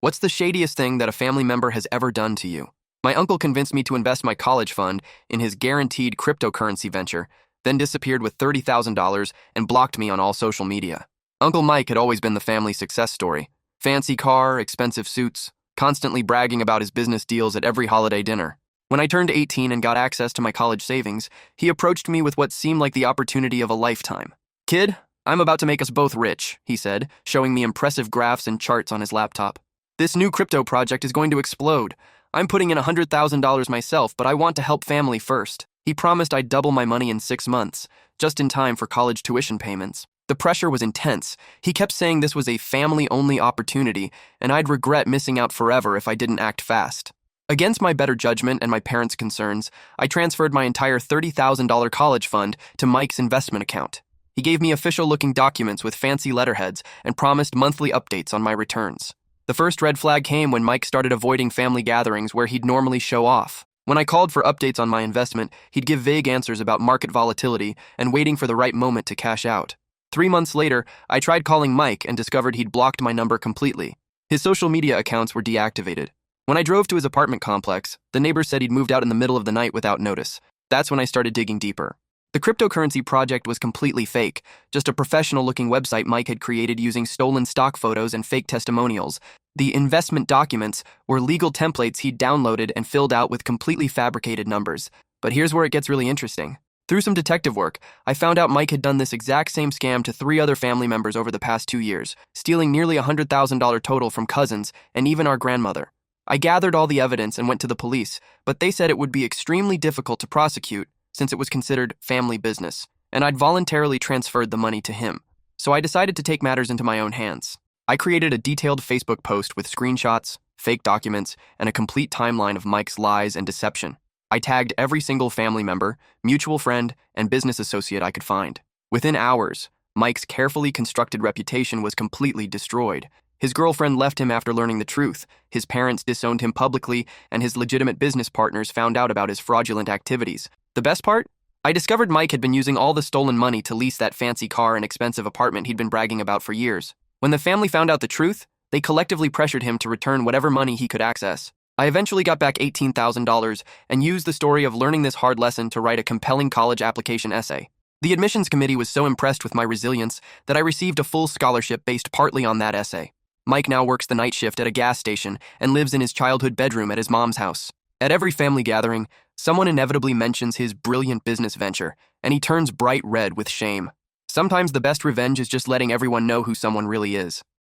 What's the shadiest thing that a family member has ever done to you? My uncle convinced me to invest my college fund in his guaranteed cryptocurrency venture, then disappeared with $30,000 and blocked me on all social media. Uncle Mike had always been the family success story. Fancy car, expensive suits, constantly bragging about his business deals at every holiday dinner. When I turned 18 and got access to my college savings, he approached me with what seemed like the opportunity of a lifetime. "Kid, I'm about to make us both rich," he said, showing me impressive graphs and charts on his laptop. "This new crypto project is going to explode. I'm putting in $100,000 myself, but I want to help family first." He promised I'd double my money in 6 months, just in time for college tuition payments. The pressure was intense. He kept saying this was a family-only opportunity, and I'd regret missing out forever if I didn't act fast. Against my better judgment and my parents' concerns, I transferred my entire $30,000 college fund to Mike's investment account. He gave me official-looking documents with fancy letterheads and promised monthly updates on my returns. The first red flag came when Mike started avoiding family gatherings where he'd normally show off. When I called for updates on my investment, he'd give vague answers about market volatility and waiting for the right moment to cash out. 3 months later, I tried calling Mike and discovered he'd blocked my number completely. His social media accounts were deactivated. When I drove to his apartment complex, the neighbors said he'd moved out in the middle of the night without notice. That's when I started digging deeper. The cryptocurrency project was completely fake, just a professional-looking website Mike had created using stolen stock photos and fake testimonials. The investment documents were legal templates he'd downloaded and filled out with completely fabricated numbers. But here's where it gets really interesting. Through some detective work, I found out Mike had done this exact same scam to 3 other family members over the past 2 years, stealing nearly $100,000 total from cousins and even our grandmother. I gathered all the evidence and went to the police, but they said it would be extremely difficult to prosecute since it was considered family business, and I'd voluntarily transferred the money to him. So I decided to take matters into my own hands. I created a detailed Facebook post with screenshots, fake documents, and a complete timeline of Mike's lies and deception. I tagged every single family member, mutual friend, and business associate I could find. Within hours, Mike's carefully constructed reputation was completely destroyed. His girlfriend left him after learning the truth, his parents disowned him publicly, and his legitimate business partners found out about his fraudulent activities. The best part? I discovered Mike had been using all the stolen money to lease that fancy car and expensive apartment he'd been bragging about for years. When the family found out the truth, they collectively pressured him to return whatever money he could access. I eventually got back $18,000 and used the story of learning this hard lesson to write a compelling college application essay. The admissions committee was so impressed with my resilience that I received a full scholarship based partly on that essay. Mike now works the night shift at a gas station and lives in his childhood bedroom at his mom's house. At every family gathering, someone inevitably mentions his brilliant business venture, and he turns bright red with shame. Sometimes the best revenge is just letting everyone know who someone really is.